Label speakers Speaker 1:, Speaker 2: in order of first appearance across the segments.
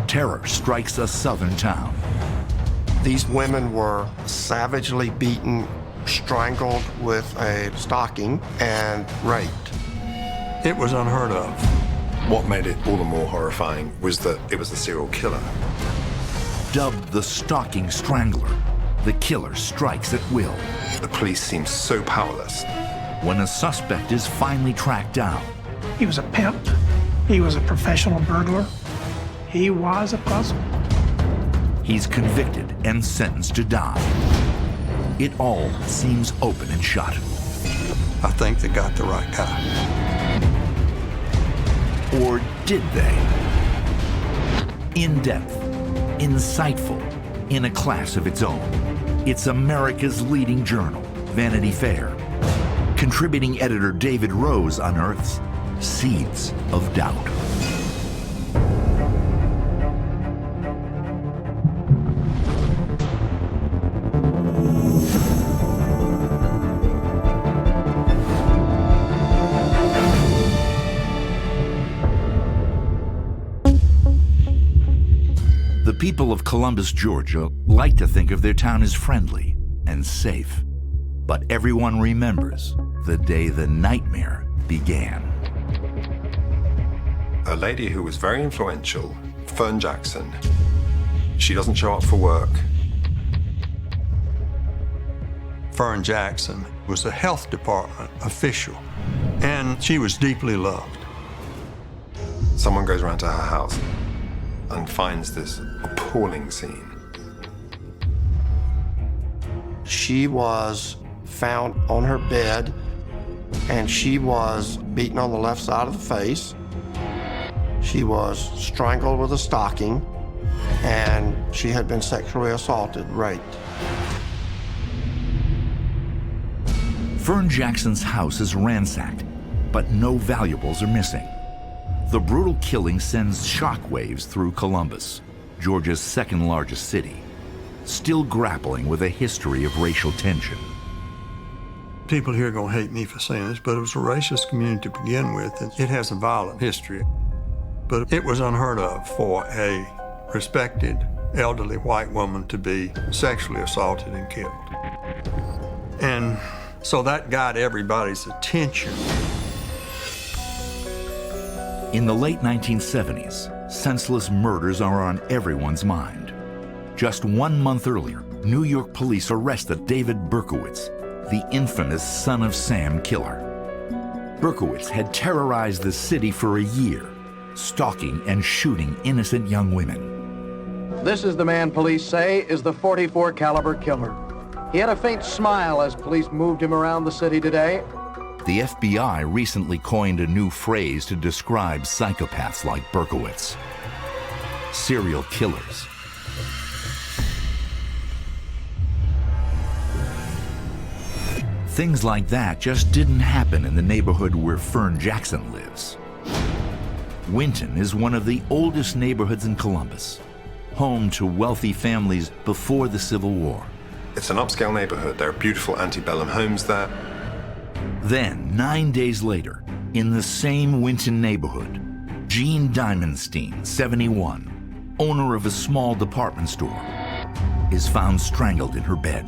Speaker 1: terror strikes a southern town.
Speaker 2: These women were savagely beaten, strangled with a stocking, and raped.
Speaker 3: It was unheard of.
Speaker 4: What made it all the more horrifying was that it was a serial killer.
Speaker 1: Dubbed the stalking strangler, the killer strikes at will.
Speaker 4: The police seem so powerless.
Speaker 1: When a suspect is finally tracked down,
Speaker 5: He was a pimp. He was a professional burglar. He was a puzzle.
Speaker 1: he's convicted and sentenced to die. It all seems open and shut.
Speaker 3: I think they got the right guy.
Speaker 1: Or did they? In-depth, insightful, in a class of its own. It's America's leading journal, Vanity Fair. Contributing editor David Rose unearths seeds of doubt. The people of Columbus, Georgia, like to think of their town as friendly and safe. But everyone remembers the day the nightmare began.
Speaker 4: A lady who was very influential, Fern Jackson, she doesn't show up for work.
Speaker 3: Fern Jackson was a health department official, and she was deeply loved.
Speaker 4: Someone goes around to her house and finds this appalling scene.
Speaker 2: She was found on her bed, and she was beaten on the left side of the face. She was strangled with a stocking, and she had been sexually assaulted, raped.
Speaker 1: Fern Jackson's house is ransacked, but no valuables are missing. The brutal killing sends shockwaves through Columbus, Georgia's second largest city, still grappling with a history of racial tension.
Speaker 3: People here are going to hate me for saying this, but it was a racist community to begin with, and it has a violent history. But it was unheard of for a respected, elderly white woman to be sexually assaulted and killed. And so that got everybody's attention.
Speaker 1: In the late 1970s, senseless murders are on everyone's mind. Just 1 month earlier, New York police arrested David Berkowitz, the infamous Son of Sam killer. Berkowitz had terrorized the city for a year, stalking and shooting innocent young women.
Speaker 6: This is the man police say is the .44 caliber killer. He had a faint smile as police moved him around the city today.
Speaker 1: The FBI recently coined a new phrase to describe psychopaths like Berkowitz: serial killers. Things like that just didn't happen in the neighborhood where Fern Jackson lives. Winton is one of the oldest neighborhoods in Columbus, home to wealthy families before the Civil War.
Speaker 4: It's an upscale neighborhood. There are beautiful antebellum homes there.
Speaker 1: Then, 9 days later, in the same Winton neighborhood, Jean Diamondstein, 71, owner of a small department store, is found strangled in her bed.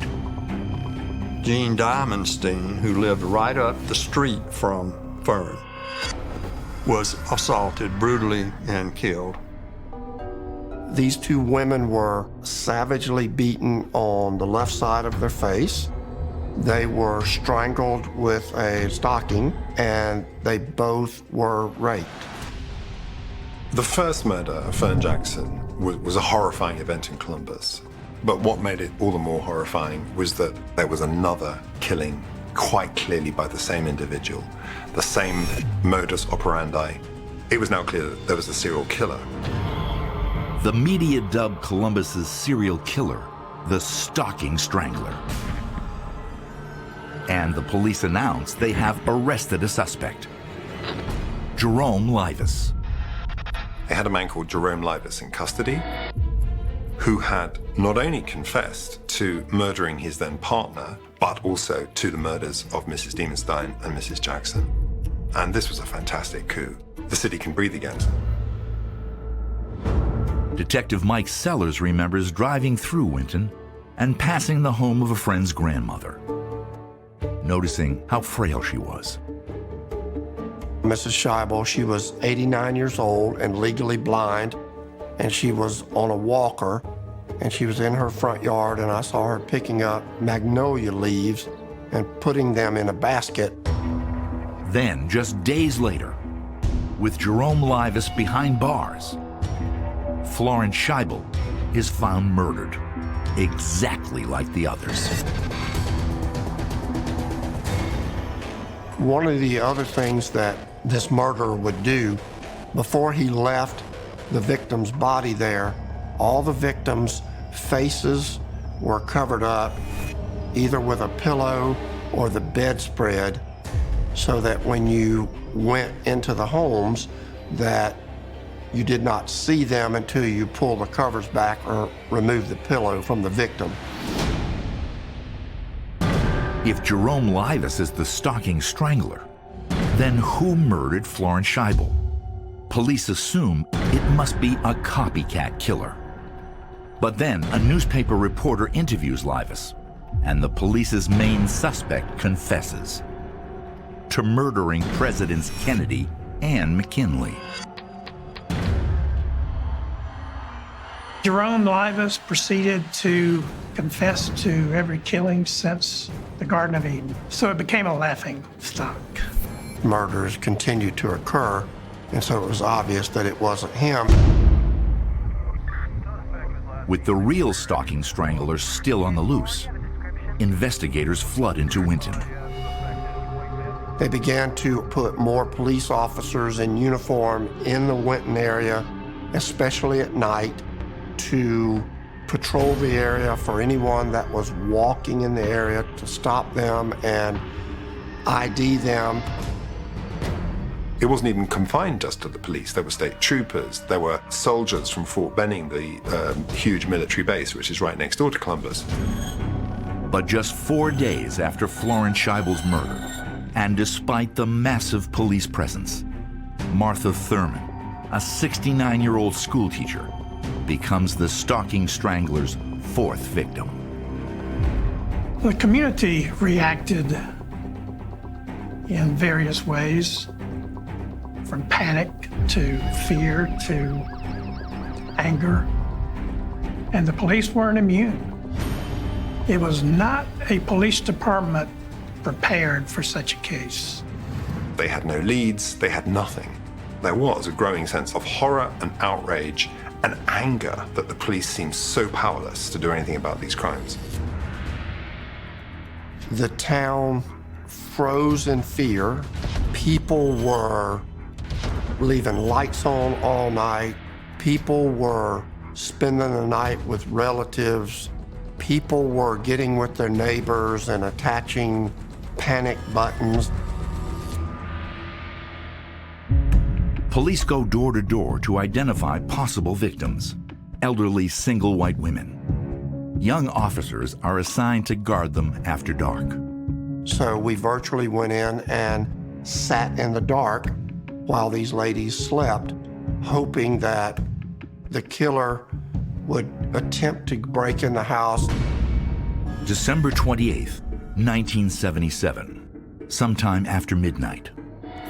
Speaker 3: Jean Diamondstein, who lived right up the street from Fern, was assaulted brutally and killed.
Speaker 2: These two women were savagely beaten on the left side of their face. They were strangled with a stocking, and they both were raped.
Speaker 4: The first murder of Fern Jackson was a horrifying event in Columbus. But what made it all the more horrifying was that there was another killing quite clearly by the same individual, the same modus operandi. It was now clear that there was a serial killer.
Speaker 1: The media dubbed Columbus's serial killer the Stalking Strangler. And the police announced they have arrested a suspect, Jerome Livas.
Speaker 4: They had a man called Jerome Livas in custody who had not only confessed to murdering his then partner, but also to the murders of Mrs. Diemenstein and Mrs. Jackson. And this was a fantastic coup. The city can breathe again.
Speaker 1: Detective Mike Sellers remembers driving through Winton and passing the home of a friend's grandmother, noticing how frail she was.
Speaker 2: Mrs. Scheibel, she was 89 years old and legally blind, and she was on a walker, and she was in her front yard, and I saw her picking up magnolia leaves and putting them in a basket.
Speaker 1: Then, just days later, with Jerome Livas behind bars, Florence Scheibel is found murdered, exactly like the others.
Speaker 2: One of the other things that this murderer would do, before he left the victim's body there, all the victims' faces were covered up either with a pillow or the bedspread, so that when you went into the homes that you did not see them until you pull the covers back or remove the pillow from the victim.
Speaker 1: If Jerome Livas is the stalking strangler, then who murdered Florence Scheibel? Police assume it must be a copycat killer. But then a newspaper reporter interviews Livas, and the police's main suspect confesses to murdering Presidents Kennedy and McKinley.
Speaker 5: Jerome Livas proceeded to confess to every killing since the Garden of Eden, so it became a laughing stock.
Speaker 2: Murders continued to occur, and so it was obvious that it wasn't him.
Speaker 1: With the real stalking strangler still on the loose, investigators flood into Winton.
Speaker 2: They began to put more police officers in uniform in the Winton area, especially at night, to patrol the area for anyone that was walking in the area, to stop them and ID them.
Speaker 4: It wasn't even confined just to the police. There were state troopers, there were soldiers from Fort Benning, the huge military base, which is right next door to Columbus.
Speaker 1: But just 4 days after Florence Scheibel's murder, and despite the massive police presence, Martha Thurman, a 69-year-old schoolteacher, becomes the stalking strangler's fourth victim.
Speaker 5: The community reacted in various ways, from panic to fear to anger, and the police weren't immune. It was not a police department prepared for such a case.
Speaker 4: They had no leads, they had nothing. There was a growing sense of horror and outrage and anger that the police seemed so powerless to do anything about these crimes.
Speaker 2: The town froze in fear. People were leaving lights on all night. People were spending the night with relatives. People were getting with their neighbors and attaching panic buttons.
Speaker 1: Police go door to door to identify possible victims, elderly single white women. Young officers are assigned to guard them after dark.
Speaker 2: So we virtually went in and sat in the dark while these ladies slept, hoping that the killer would attempt to break in the house.
Speaker 1: December 28th, 1977, sometime after midnight,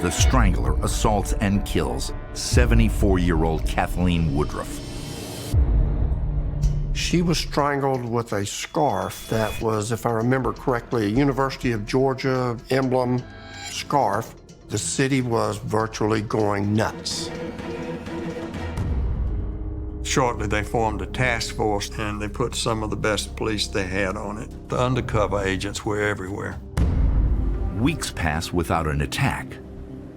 Speaker 1: the strangler assaults and kills 74-year-old Kathleen Woodruff.
Speaker 2: She was strangled with a scarf that was, if I remember correctly, a University of Georgia emblem scarf. The city was virtually going nuts.
Speaker 3: Shortly, they formed a task force, and they put some of the best police they had on it. The undercover agents were everywhere.
Speaker 1: Weeks pass without an attack.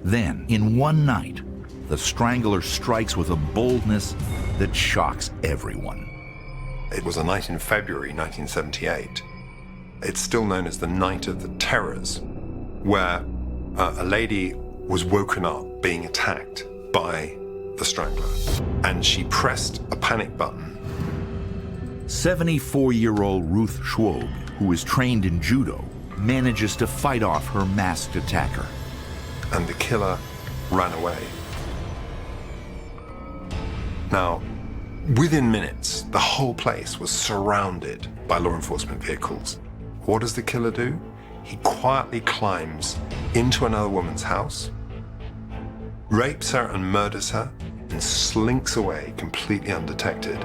Speaker 1: Then, in one night, the strangler strikes with a boldness that shocks everyone.
Speaker 4: It was a night in February 1978. It's still known as the Night of the Terrors, where a lady was woken up being attacked by the strangler, and she pressed a panic button.
Speaker 1: 74-year-old Ruth Schwob, who is trained in judo, manages to fight off her masked attacker.
Speaker 4: And the killer ran away. Now, Within minutes, the whole place was surrounded by law enforcement vehicles. What does the killer do? He quietly climbs into another woman's house, rapes her and murders her, and slinks away completely undetected.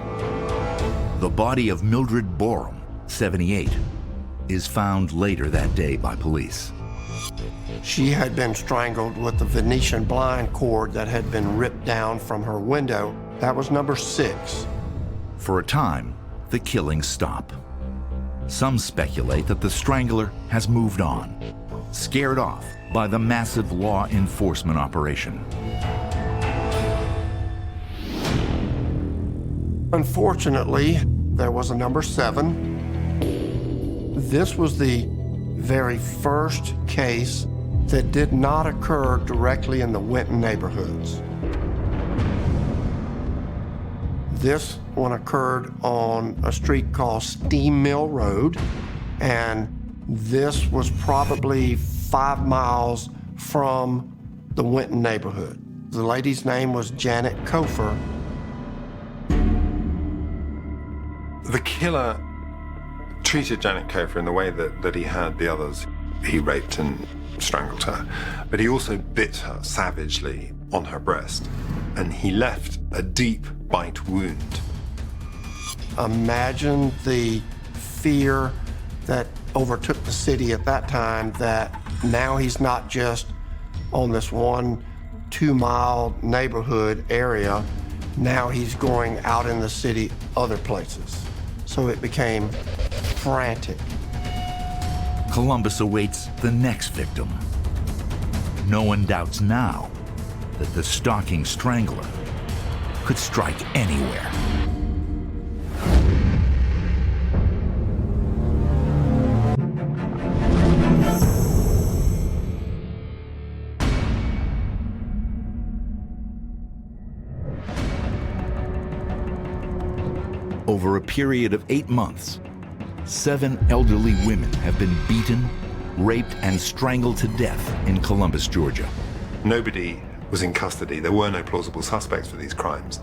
Speaker 1: The body of Mildred Borum, 78, is found later that day by police.
Speaker 2: She had been strangled with the Venetian blind cord that had been ripped down from her window. That was number 6.
Speaker 1: For a time, the killings stop. Some speculate that the Strangler has moved on, scared off by the massive law enforcement operation.
Speaker 2: Unfortunately, there was a number 7. This was the very first case that did not occur directly in the Winton neighborhoods. This one occurred on a street called Steam Mill Road, and this was probably 5 miles from the Winton neighborhood. The lady's name was Janet Kofer.
Speaker 4: The killer treated Janet Kofer in the way that he had the others. He raped and strangled her, but he also bit her savagely on her breast, and he left a deep bite wound.
Speaker 2: Imagine the fear that overtook the city at that time, that now he's not just on this 1-2 mile neighborhood area, now he's going out in the city other places. So it became frantic.
Speaker 1: Columbus awaits the next victim. No one doubts now that the stalking Strangler could strike anywhere. Over a period of 8 months, 7 elderly women have been beaten, raped, and strangled to death in Columbus, Georgia.
Speaker 4: Nobody was in custody. There were no plausible suspects for these crimes.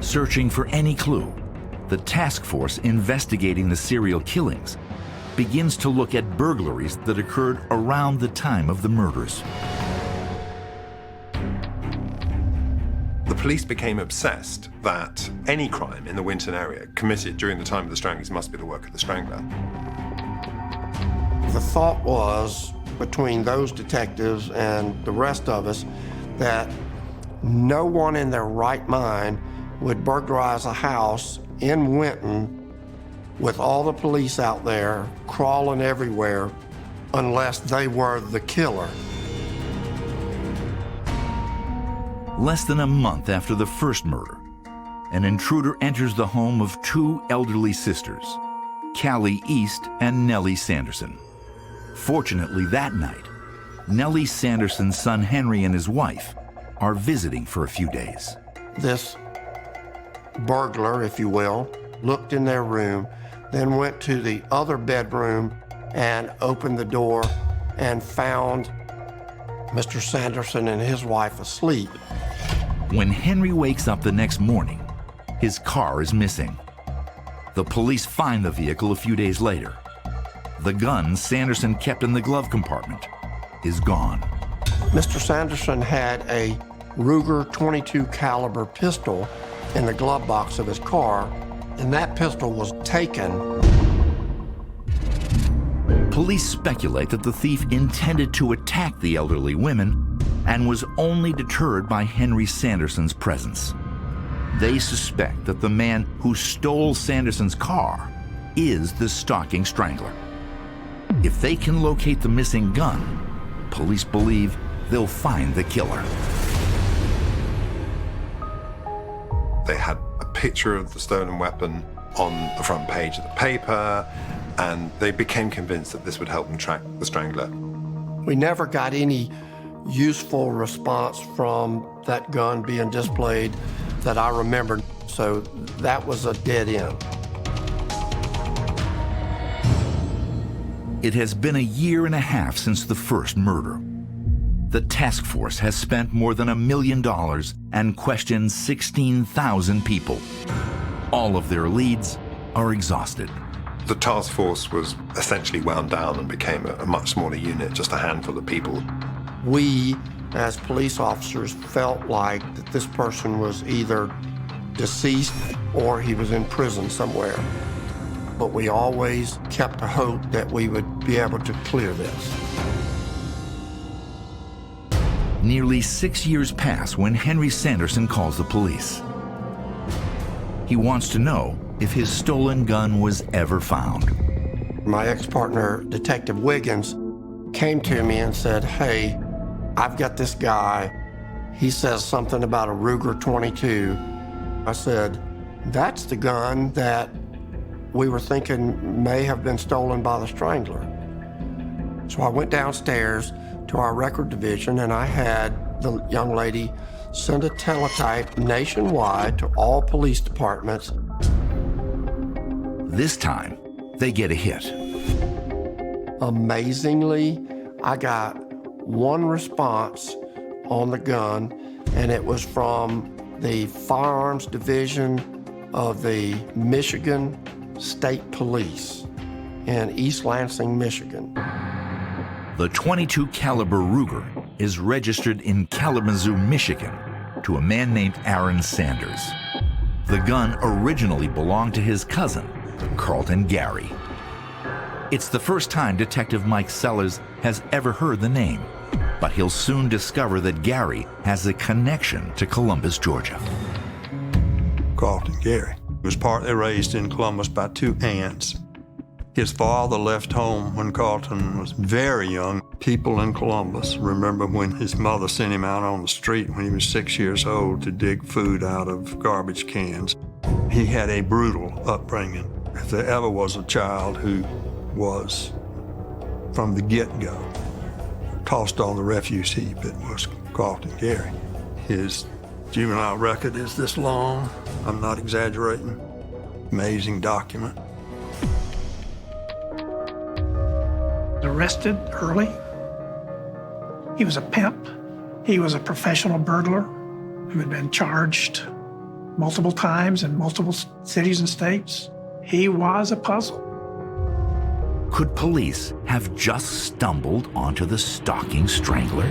Speaker 1: Searching for any clue, the task force investigating the serial killings begins to look at burglaries that occurred around the time of the murders.
Speaker 4: The police became obsessed that any crime in the Winton area committed during the time of the stranglings must be the work of the Strangler.
Speaker 2: The thought was, between those detectives and the rest of us, that no one in their right mind would burglarize a house in Winton with all the police out there crawling everywhere unless they were the killer.
Speaker 1: Less than a month after the first murder, an intruder enters the home of 2 elderly sisters, Callie East and Nellie Sanderson. Fortunately, that night, Nellie Sanderson's son Henry and his wife are visiting for a few days.
Speaker 2: This burglar, if you will, looked in their room, then went to the other bedroom and opened the door and found Mr. Sanderson and his wife asleep.
Speaker 1: When Henry wakes up the next morning, his car is missing. The police find the vehicle a few days later. The gun Sanderson kept in the glove compartment is gone.
Speaker 2: Mr. Sanderson had a Ruger .22 caliber pistol in the glove box of his car, and that pistol was taken.
Speaker 1: Police speculate that the thief intended to attack the elderly women and was only deterred by Henry Sanderson's presence. They suspect that the man who stole Sanderson's car is the stalking Strangler. If they can locate the missing gun, police believe they'll find the killer.
Speaker 4: They had a picture of the stolen weapon on the front page of the paper, and they became convinced that this would help them track the Strangler.
Speaker 2: We never got any useful response from that gun being displayed that I remember, so that was a dead end.
Speaker 1: It has been a year and a half since the first murder. The task force has spent more than $1 million and questioned 16,000 people. All of their leads are exhausted.
Speaker 4: The task force was essentially wound down and became a much smaller unit, just a handful of people.
Speaker 2: We, as police officers, felt like that this person was either deceased or he was in prison somewhere. But we always kept a hope that we would be able to clear this.
Speaker 1: Nearly 6 years pass when Henry Sanderson calls the police. He wants to know if his stolen gun was ever found.
Speaker 2: My ex-partner, Detective Wiggins, came to me and said, "Hey, I've got this guy. He says something about a Ruger 22. I said, "That's the gun that we were thinking may have been stolen by the Strangler." So I went downstairs to our record division and I had the young lady send a teletype nationwide to all police departments.
Speaker 1: This time, they get a hit.
Speaker 2: Amazingly, I got one response on the gun, and it was from the Firearms Division of the Michigan State Police in East Lansing, Michigan.
Speaker 1: The .22 caliber Ruger is registered in Kalamazoo, Michigan, to a man named Aaron Sanders. The gun originally belonged to his cousin, Carlton Gary. It's the first time Detective Mike Sellers has ever heard the name, but he'll soon discover that Gary has a connection to Columbus, Georgia.
Speaker 3: Carlton Gary was partly raised in Columbus by two aunts. His father left home when Carlton was very young. People in Columbus remember when his mother sent him out on the street when he was 6 years old to dig food out of garbage cans. He had a brutal upbringing. If there ever was a child who was, from the get-go, tossed on the refuse heap, it was Carlton Gary. His juvenile record is this long. I'm not exaggerating. Amazing document.
Speaker 5: Arrested early. He was a pimp. He was a professional burglar who had been charged multiple times in multiple cities and states. He was a puzzle.
Speaker 1: Could police have just stumbled onto the stalking Strangler?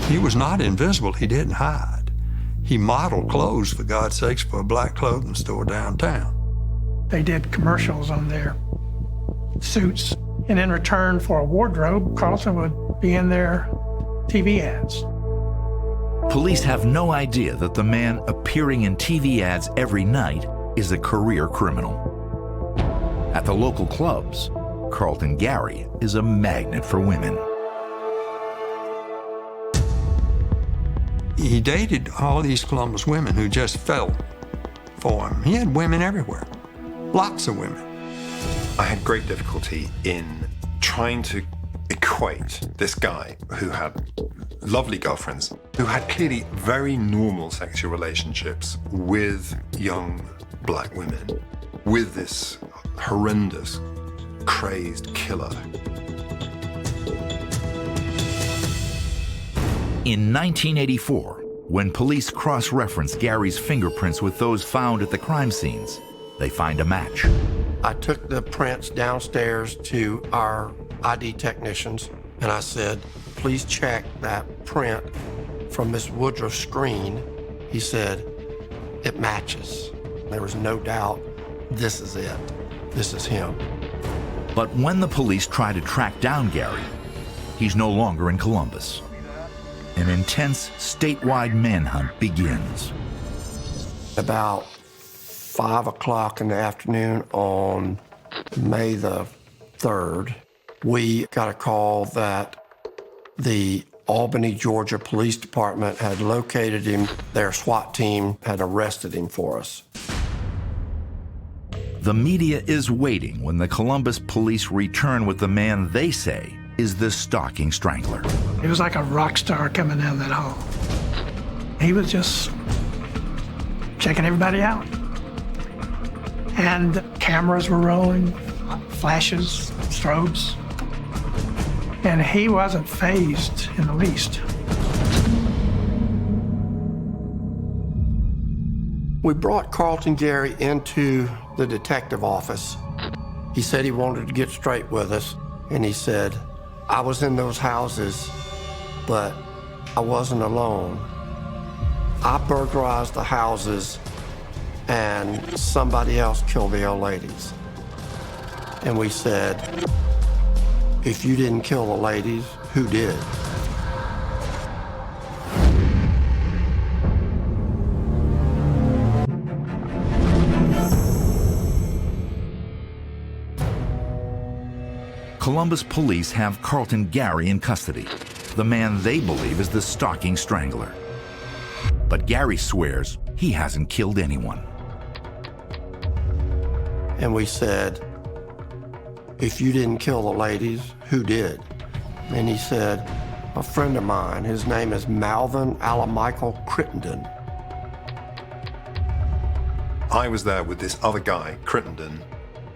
Speaker 3: He was not invisible. He didn't hide. He modeled clothes, for God's sakes, for a black clothing store downtown.
Speaker 5: They did commercials on their suits, and in return for a wardrobe, Carlton would be in their TV ads.
Speaker 1: Police have no idea that the man appearing in TV ads every night is a career criminal. At the local clubs, Carlton Gary is a magnet for women.
Speaker 3: He dated all these Columbus women who just fell for him. He had women everywhere, lots of women.
Speaker 4: I had great difficulty in trying to equate this guy who had lovely girlfriends, who had clearly very normal sexual relationships with young black women, with this horrendous, crazed killer.
Speaker 1: In 1984, when police cross-reference Gary's fingerprints with those found at the crime scenes, they find a match.
Speaker 2: I took the prints downstairs to our ID technicians, and I said, "Please check that print from Miss Woodruff's screen." He said, "It matches." There was no doubt, this is it. This is him.
Speaker 1: But when the police try to track down Gary, he's no longer in Columbus. An intense statewide manhunt begins.
Speaker 2: About 5 o'clock in the afternoon on May the 3rd, we got a call that the Albany, Georgia Police Department had located him. Their SWAT team had arrested him for us.
Speaker 1: The media is waiting when the Columbus police return with the man they say is the stalking Strangler.
Speaker 5: He was like a rock star coming down that hall. He was just checking everybody out. And cameras were rolling, flashes, strobes. And he wasn't fazed in the least.
Speaker 2: We brought Carlton Gary into the detective office. He said he wanted to get straight with us, and he said, I was in those houses, but I wasn't alone. I burglarized the houses, and somebody else killed the old ladies. And we said, if you didn't kill the ladies, who did?
Speaker 1: Columbus police have Carlton Gary in custody, the man they believe is the stalking strangler. But Gary swears he hasn't killed anyone.
Speaker 2: And we said, if you didn't kill the ladies, who did? And he said, a friend of mine, his name is Malvin Alamichael Crittenden.
Speaker 4: I was there with this other guy, Crittenden.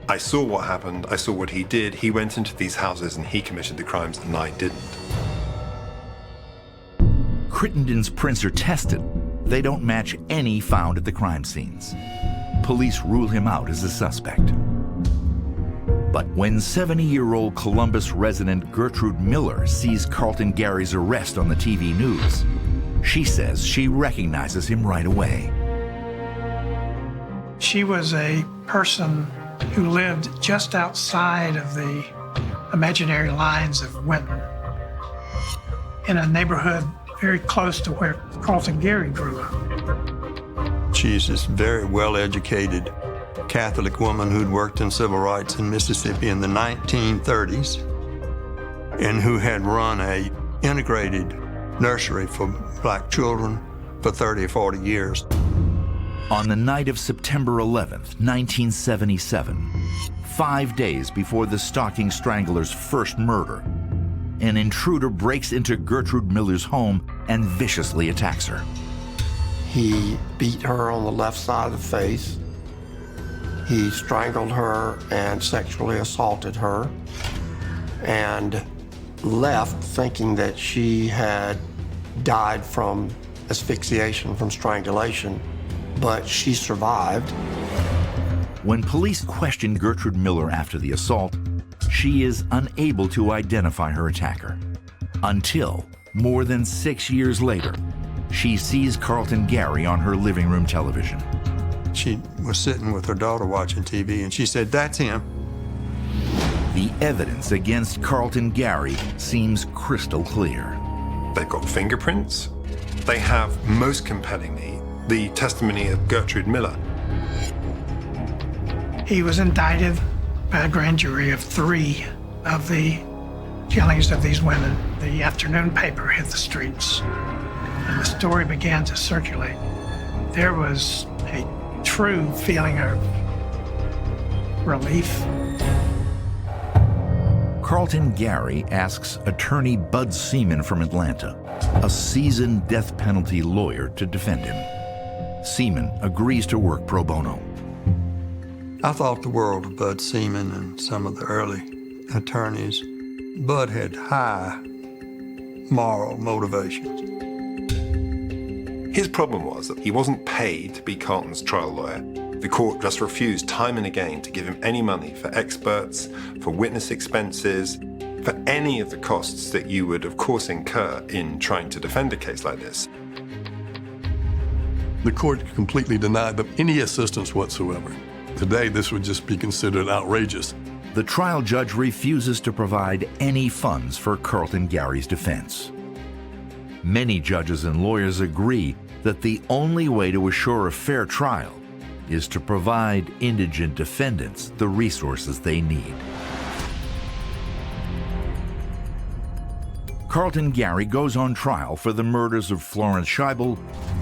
Speaker 4: I saw what happened, I saw what he did. He went into these houses and he committed the crimes and I didn't.
Speaker 1: Crittenden's prints are tested. They don't match any found at the crime scenes. Police rule him out as a suspect. But when 70-year-old Columbus resident Gertrude Miller sees Carlton Gary's arrest on the TV news, she says she recognizes him right away.
Speaker 5: She was a person who lived just outside of the imaginary lines of Winton, in a neighborhood very close to where Carlton Gary grew up.
Speaker 3: She's this very well-educated Catholic woman who'd worked in civil rights in Mississippi in the 1930s and who had run a integrated nursery for black children for 30 or 40 years.
Speaker 1: On the night of September 11th, 1977, 5 days before the stalking strangler's first murder, an intruder breaks into Gertrude Miller's home and viciously attacks her.
Speaker 2: He beat her on the left side of the face. He strangled her and sexually assaulted her and left thinking that she had died from asphyxiation, from strangulation, but she survived.
Speaker 1: When police question Gertrude Miller after the assault, she is unable to identify her attacker. Until, more than 6 years later, she sees Carlton Gary on her living room television.
Speaker 3: She was sitting with her daughter watching TV, and she said, "That's him."
Speaker 1: The evidence against Carlton Gary seems crystal clear.
Speaker 4: They've got fingerprints. They have, most compellingly, the testimony of Gertrude Miller.
Speaker 5: He was indicted by a grand jury of 3 of the killings of these women. The afternoon paper hit the streets, and the story began to circulate. There was a true feeling of relief.
Speaker 1: Carlton Gary asks attorney Bud Seaman from Atlanta, a seasoned death penalty lawyer, to defend him. Seaman agrees to work pro bono.
Speaker 3: I thought the world of Bud Seaman and some of the early attorneys. Bud had high moral motivations.
Speaker 4: His problem was that he wasn't paid to be Carlton's trial lawyer. The court just refused time and again to give him any money for experts, for witness expenses, for any of the costs that you would, of course, incur in trying to defend a case like this.
Speaker 7: The court completely denied them any assistance whatsoever. Today, this would just be considered outrageous.
Speaker 1: The trial judge refuses to provide any funds for Carlton Gary's defense. Many judges and lawyers agree that the only way to assure a fair trial is to provide indigent defendants the resources they need. Carlton Gary goes on trial for the murders of Florence Scheibel,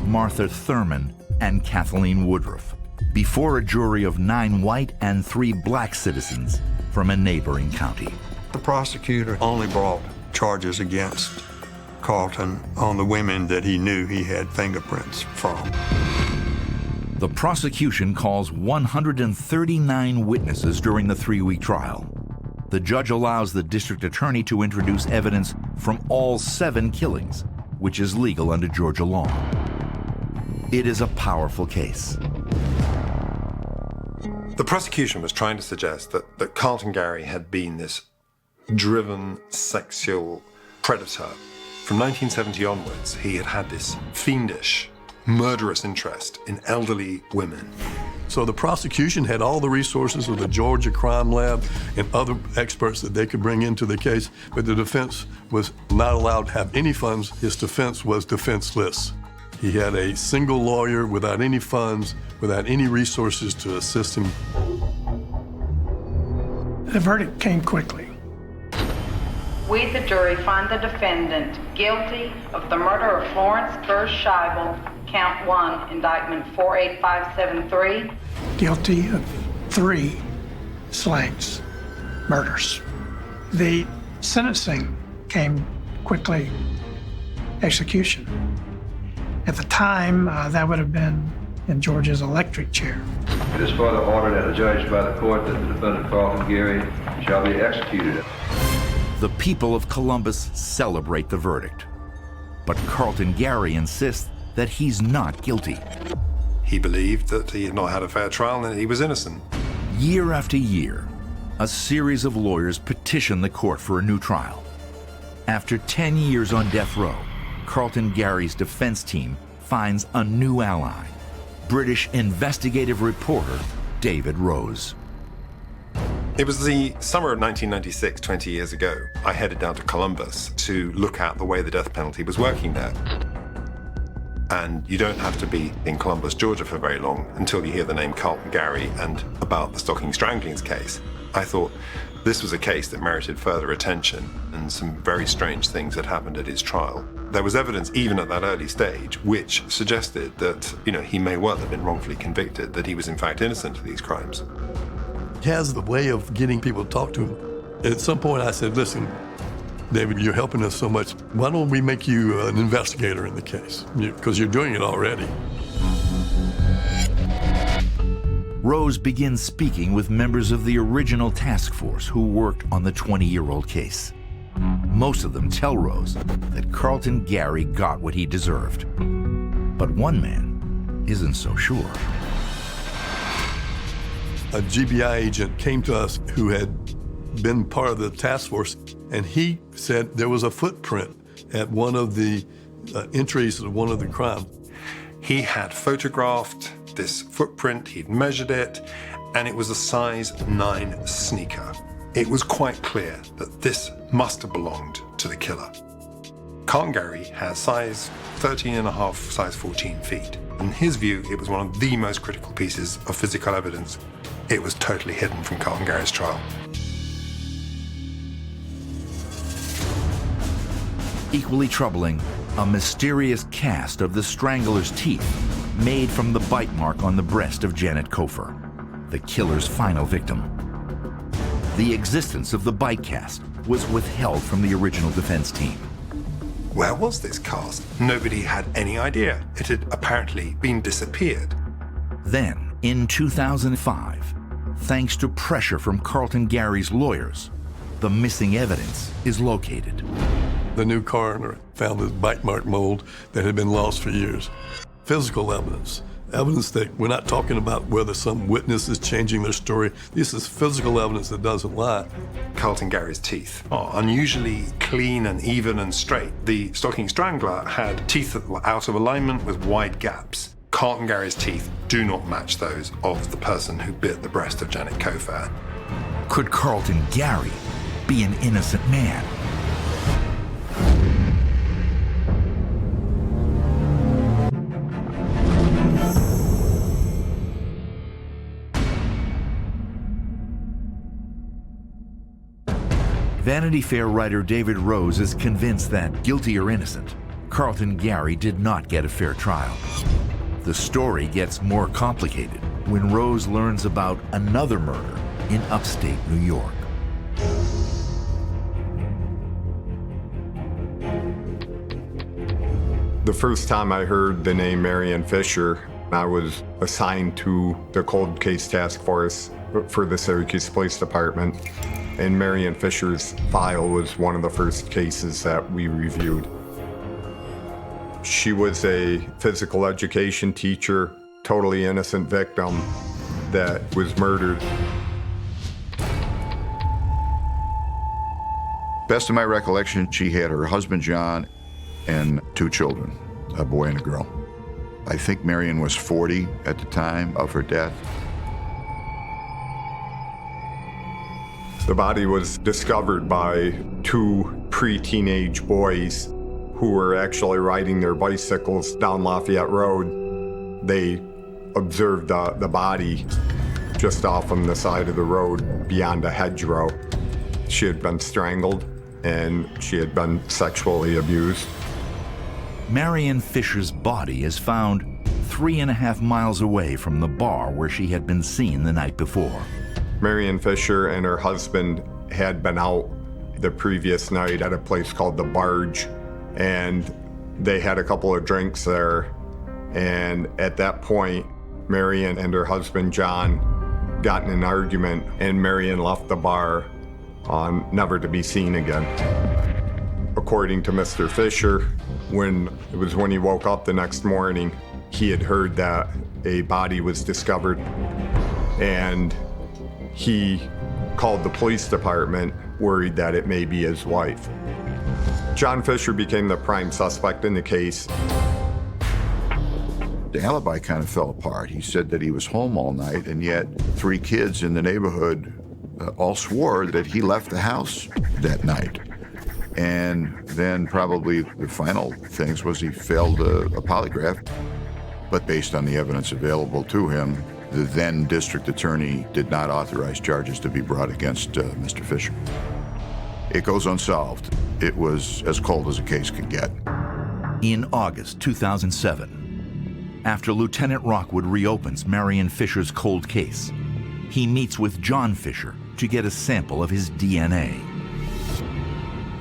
Speaker 1: Martha Thurman, and Kathleen Woodruff before a jury of 9 white and 3 black citizens from a neighboring county.
Speaker 3: The prosecutor only brought charges against Carlton on the women that he knew he had fingerprints from.
Speaker 1: The prosecution calls 139 witnesses during the 3-week trial. the judge allows the district attorney to introduce evidence from all 7 killings, which is legal under Georgia law. It is a powerful case.
Speaker 4: The prosecution was trying to suggest that Carlton Gary had been this driven sexual predator. From 1970 onwards, he had had this fiendish, murderous interest in elderly women.
Speaker 7: So the prosecution had all the resources of the Georgia Crime Lab and other experts that they could bring into the case, but the defense was not allowed to have any funds. His defense was defenseless. He had a single lawyer without any funds, without any resources to assist him.
Speaker 5: The verdict came quickly.
Speaker 8: We, the jury, find the defendant guilty of the murder of Florence Burrs Scheibel, count 1, indictment 48573.
Speaker 5: Guilty of 3 slayings, murders. The sentencing came quickly. Execution. At the time, that would have been in Georgia's electric chair.
Speaker 9: It is further ordered and adjudged by the court that the defendant Carlton Gary shall be executed.
Speaker 1: The people of Columbus celebrate the verdict. But Carlton Gary insists that he's not guilty.
Speaker 4: He believed that he had not had a fair trial and that he was innocent.
Speaker 1: Year after year, a series of lawyers petition the court for a new trial. After 10 years on death row, Carlton Gary's defense team finds a new ally, British investigative reporter David Rose.
Speaker 4: It was the summer of 1996, 20 years ago. I headed down to Columbus to look at the way the death penalty was working there. And you don't have to be in Columbus, Georgia for very long until you hear the name Carlton Gary and about the Stalking Stranglings case. I thought this was a case that merited further attention, and some very strange things had happened at his trial. There was evidence even at that early stage which suggested that, he may well have been wrongfully convicted, that he was in fact innocent of these crimes.
Speaker 7: He has the way of getting people to talk to him. At some point I said, listen, David, you're helping us so much. Why don't we make you an investigator in the case? Because you're doing it already.
Speaker 1: Rose begins speaking with members of the original task force who worked on the 20-year-old case. Most of them tell Rose that Carlton Gary got what he deserved. But one man isn't so sure.
Speaker 7: A GBI agent came to us who had been part of the task force, and he said there was a footprint at one of the entries of one of the crimes.
Speaker 4: He had photographed this footprint, he'd measured it, and it was a size 9 sneaker. It was quite clear that this must have belonged to the killer. Carlton Gary has size 13.5, size 14 feet. In his view, it was one of the most critical pieces of physical evidence. It was totally hidden from Carlton Gary's trial.
Speaker 1: Equally troubling, a mysterious cast of the Strangler's teeth made from the bite mark on the breast of Janet Kofer, the killer's final victim. The existence of the bite cast was withheld from the original defense team.
Speaker 4: Where was this cast? Nobody had any idea. It had apparently been disappeared.
Speaker 1: Then, in 2005, thanks to pressure from Carlton Gary's lawyers, the missing evidence is located.
Speaker 7: The new coroner found this bite mark mold that had been lost for years. Physical evidence, evidence that we're not talking about whether some witness is changing their story. This is physical evidence that doesn't lie.
Speaker 4: Carlton Gary's teeth are unusually clean and even and straight. The Stalking Strangler had teeth that were out of alignment with wide gaps. Carlton Gary's teeth do not match those of the person who bit the breast of Janet Kofer.
Speaker 1: Could Carlton Gary be an innocent man? Vanity Fair writer David Rose is convinced that, guilty or innocent, Carlton Gary did not get a fair trial. The story gets more complicated when Rose learns about another murder in upstate New York.
Speaker 10: The first time I heard the name Marion Fisher, I was assigned to the cold case task force for the Syracuse Police Department. and Marion Fisher's file was one of the first cases that we reviewed. She was a physical education teacher, totally innocent victim that was murdered.
Speaker 11: Best of my recollection, she had her husband, John, and 2 children, a boy and a girl. I think Marion was 40 at the time of her death.
Speaker 10: The body was discovered by 2 pre-teenage boys who were actually riding their bicycles down Lafayette Road. They observed the body just off on the side of the road beyond a hedgerow. She had been strangled and she had been sexually abused.
Speaker 1: Marion Fisher's body is found 3.5 miles away from the bar where she had been seen the night before.
Speaker 10: Marion Fisher and her husband had been out the previous night at a place called The Barge, and they had a couple of drinks there. And at that point, Marion and her husband, John, got in an argument, and Marion left the bar, never to be seen again. According to Mr. Fisher, when he woke up the next morning, he had heard that a body was discovered, and he called the police department, worried that it may be his wife. John Fisher became the prime suspect in the case.
Speaker 11: The alibi kind of fell apart. He said that he was home all night, and yet 3 kids in the neighborhood all swore that he left the house that night. And then probably the final things was he failed a polygraph, but based on the evidence available to him, the then district attorney did not authorize charges to be brought against Mr. Fisher. It goes unsolved. It was as cold as a case could get.
Speaker 1: In August 2007, after Lieutenant Rockwood reopens Marion Fisher's cold case, he meets with John Fisher to get a sample of his DNA.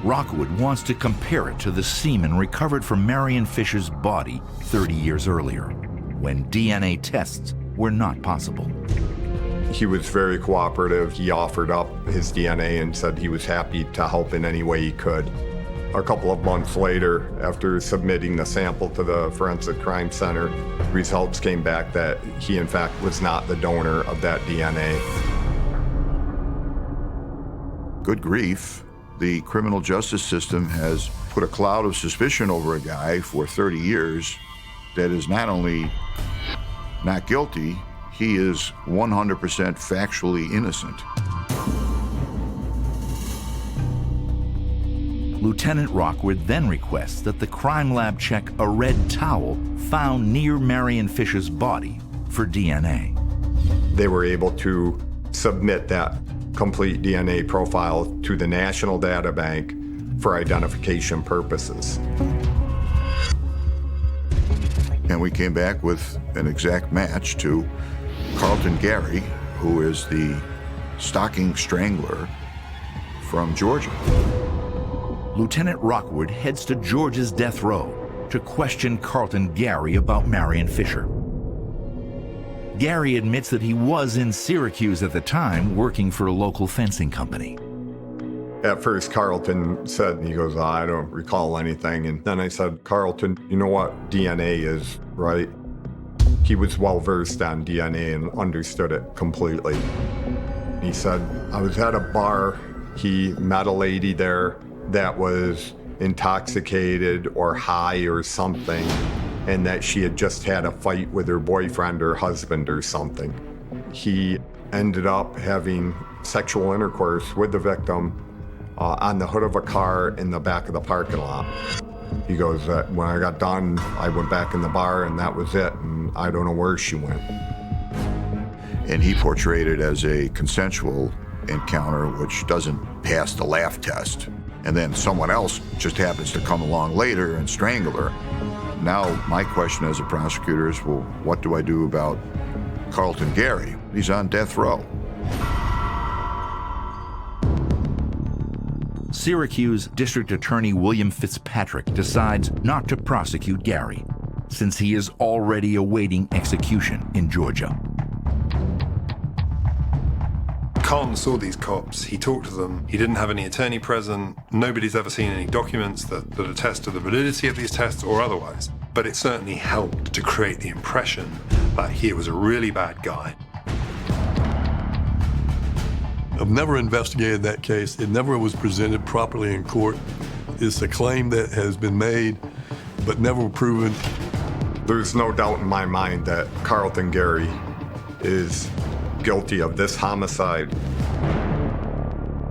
Speaker 1: Rockwood wants to compare it to the semen recovered from Marion Fisher's body 30 years earlier, when DNA tests were not possible.
Speaker 10: He was very cooperative. He offered up his DNA and said he was happy to help in any way he could. A couple of months later, after submitting the sample to the Forensic Crime Center, results came back that he in fact was not the donor of that DNA.
Speaker 11: Good grief. The criminal justice system has put a cloud of suspicion over a guy for 30 years that is not only not guilty, he is 100% factually innocent.
Speaker 1: Lieutenant Rockwood then requests that the crime lab check a red towel found near Marion Fisher's body for DNA.
Speaker 10: They were able to submit that complete DNA profile to the National Data Bank for identification purposes.
Speaker 11: And we came back with an exact match to Carlton Gary, who is the stalking strangler from Georgia.
Speaker 1: Lieutenant Rockwood heads to Georgia's death row to question Carlton Gary about Marion Fisher. Gary admits that he was in Syracuse at the time working for a local fencing company.
Speaker 10: At first, Carlton said, he goes, I don't recall anything. And then I said, Carlton, you know what DNA is, right? He was well-versed on DNA and understood it completely. He said, I was at a bar. He met a lady there that was intoxicated or high or something, and that she had just had a fight with her boyfriend or husband or something. He ended up having sexual intercourse with the victim on the hood of a car in the back of the parking lot. He goes, when I got done, I went back in the bar and that was it, and I don't know where she went.
Speaker 11: And he portrayed it as a consensual encounter, which doesn't pass the laugh test. And then someone else just happens to come along later and strangle her. Now, my question as a prosecutor is, well, what do I do about Carlton Gary? He's on death row.
Speaker 1: Syracuse District Attorney William Fitzpatrick decides not to prosecute Gary, since he is already awaiting execution in Georgia.
Speaker 4: Carlton saw these cops, he talked to them, he didn't have any attorney present, nobody's ever seen any documents that attest to the validity of these tests or otherwise. But it certainly helped to create the impression that he was a really bad guy.
Speaker 7: I've never investigated that case. It never was presented properly in court. It's a claim that has been made, but never proven.
Speaker 10: There's no doubt in my mind that Carlton Gary is guilty of this homicide.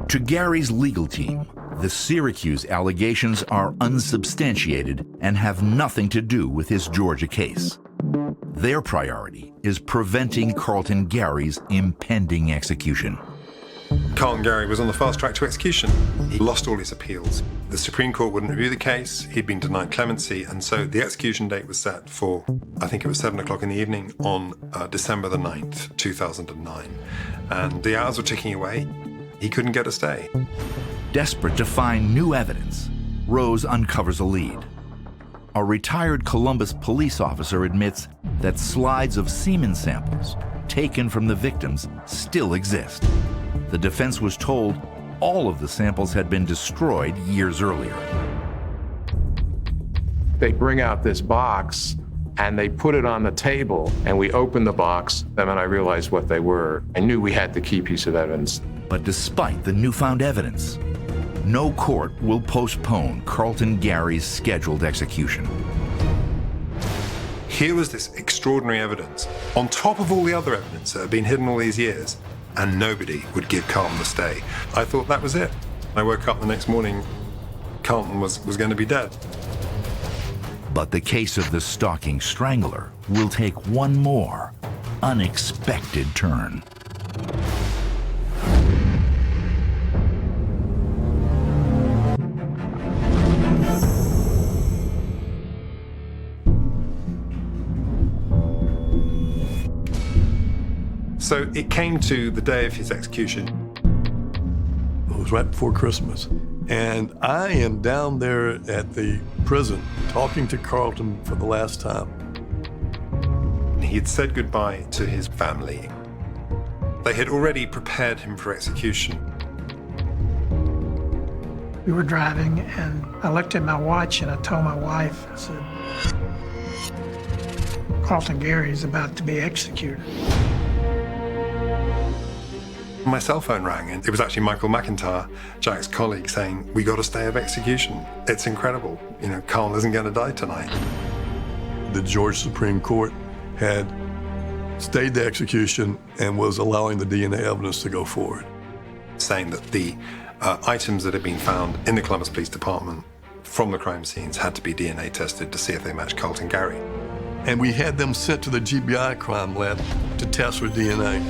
Speaker 1: To Gary's legal team, the Syracuse allegations are unsubstantiated and have nothing to do with his Georgia case. Their priority is preventing Carlton Gary's impending execution.
Speaker 4: Carlton Gary was on the fast track to execution. He lost all his appeals. The Supreme Court wouldn't review the case. He'd been denied clemency, and so the execution date was set for, I think it was 7 o'clock in the evening on December the 9th, 2009. And the hours were ticking away. He couldn't get a stay.
Speaker 1: Desperate to find new evidence, Rose uncovers a lead. A retired Columbus police officer admits that slides of semen samples taken from the victims still exist. The defense was told all of the samples had been destroyed years earlier.
Speaker 12: They bring out this box and they put it on the table, and we opened the box, and then I realized what they were. I knew we had the key piece of evidence.
Speaker 1: But despite the newfound evidence, no court will postpone Carlton Gary's scheduled execution.
Speaker 4: Here was this extraordinary evidence, on top of all the other evidence that had been hidden all these years, and nobody would give Carlton the stay. I thought that was it. I woke up the next morning, Carlton was going to be dead.
Speaker 1: But the case of the stalking Strangler will take one more unexpected turn.
Speaker 4: So it came to the day of his execution.
Speaker 7: It was right before Christmas. And I am down there at the prison talking to Carlton for the last time.
Speaker 4: He had said goodbye to his family. They had already prepared him for execution.
Speaker 5: We were driving, and I looked at my watch, and I told my wife, I said, Carlton Gary is about to be executed.
Speaker 4: My cell phone rang, and it was actually Michael McIntyre, Jack's colleague, saying, "We got a stay of execution. It's incredible. You know, Carl isn't going to die tonight."
Speaker 7: The Georgia Supreme Court had stayed the execution and was allowing the DNA evidence to go forward.
Speaker 4: Saying that the items that had been found in the Columbus Police Department from the crime scenes had to be DNA tested to see if they matched Carlton Gary.
Speaker 7: And we had them sent to the GBI crime lab to test for DNA.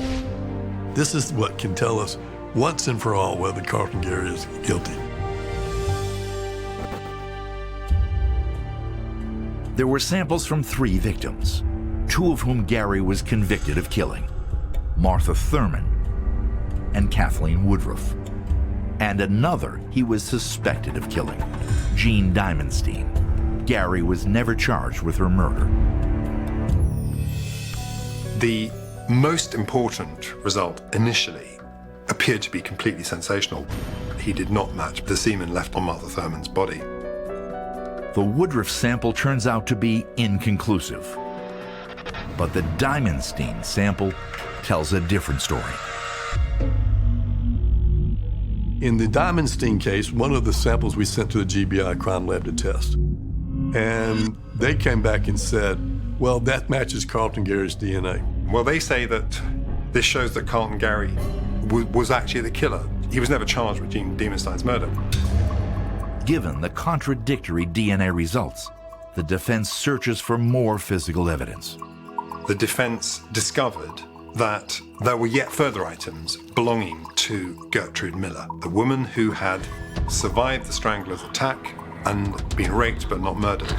Speaker 7: This is what can tell us once and for all whether Carlton Gary is guilty.
Speaker 1: There were samples from 3 victims, 2 of whom Gary was convicted of killing, Martha Thurman and Kathleen Woodruff, and another he was suspected of killing, Jean Diamonstein. Gary was never charged with her murder.
Speaker 4: The most important result initially appeared to be completely sensational. He did not match the semen left on Martha Thurman's body.
Speaker 1: The Woodruff sample turns out to be inconclusive, but the Diamonstein sample tells a different story.
Speaker 7: In the Diamonstein case, one of the samples we sent to the GBI crime lab to test, and they came back and said, well, that matches Carlton Gary's DNA.
Speaker 4: Well, they say that this shows that Carlton Gary was actually the killer. He was never charged with Jean Diamonstein's murder.
Speaker 1: Given the contradictory DNA results, the defense searches for more physical evidence.
Speaker 4: The defense discovered that there were yet further items belonging to Gertrude Miller, the woman who had survived the Strangler's attack and been raped but not murdered.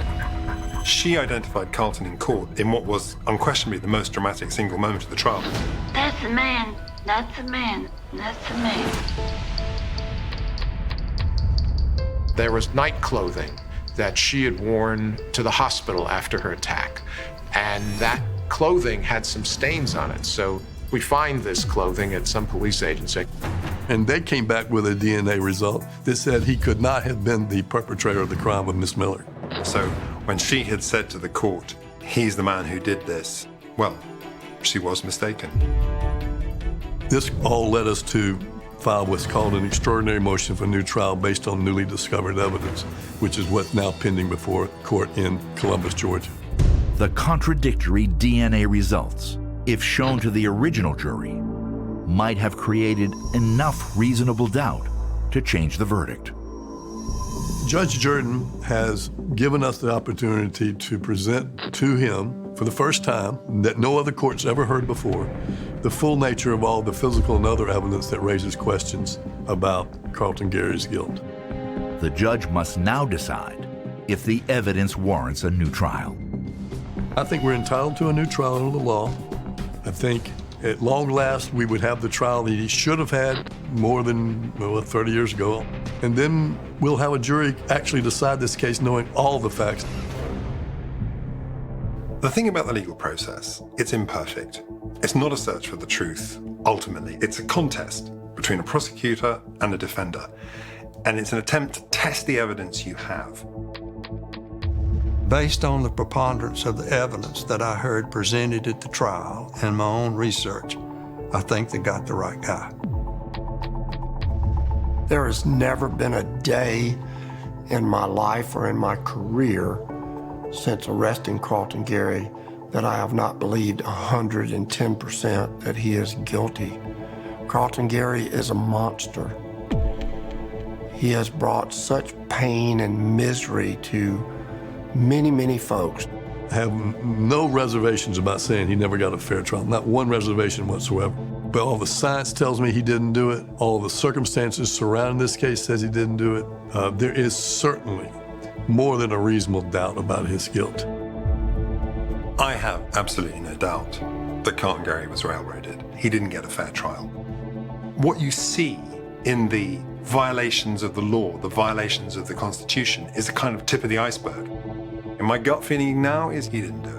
Speaker 4: She identified Carlton in court in what was unquestionably the most dramatic single moment of the trial.
Speaker 13: That's the man. That's the man. That's the man.
Speaker 12: There was night clothing that she had worn to the hospital after her attack, and that clothing had some stains on it. So We find this clothing at some police agency.
Speaker 7: And they came back with a DNA result that said he could not have been the perpetrator of the crime of Miss Miller.
Speaker 4: So when she had said to the court, he's the man who did this, well, she was mistaken.
Speaker 7: This all led us to file what's called an extraordinary motion for new trial based on newly discovered evidence, which is what's now pending before court in Columbus, Georgia.
Speaker 1: The contradictory DNA results, if shown to the original jury, might have created enough reasonable doubt to change the verdict.
Speaker 7: Judge Jordan has given us the opportunity to present to him for the first time, that no other court's ever heard before, the full nature of all the physical and other evidence that raises questions about Carlton Gary's guilt.
Speaker 1: The judge must now decide if the evidence warrants a new trial.
Speaker 7: I think we're entitled to a new trial under the law. I think at long last we would have the trial that he should have had more than 30 years ago. And then we'll have a jury actually decide this case knowing all the facts.
Speaker 4: The thing about the legal process, it's imperfect. It's not a search for the truth, ultimately. It's a contest between a prosecutor and a defender. And it's an attempt to test the evidence you have.
Speaker 3: Based on the preponderance of the evidence that I heard presented at the trial and my own research, I think they got the right guy.
Speaker 2: There has never been a day in my life or in my career since arresting Carlton Gary that I have not believed 110% that he is guilty. Carlton Gary is a monster. He has brought such pain and misery to many, many folks.
Speaker 7: I have no reservations about saying he never got a fair trial, not one reservation whatsoever. But all the science tells me he didn't do it. All the circumstances surrounding this case says he didn't do it. There is certainly more than a reasonable doubt about his guilt.
Speaker 4: I have absolutely no doubt that Carlton Gary was railroaded. He didn't get a fair trial. What you see in the violations of the law, the violations of the Constitution, is a kind of tip of the iceberg. And my gut feeling now is he didn't do it.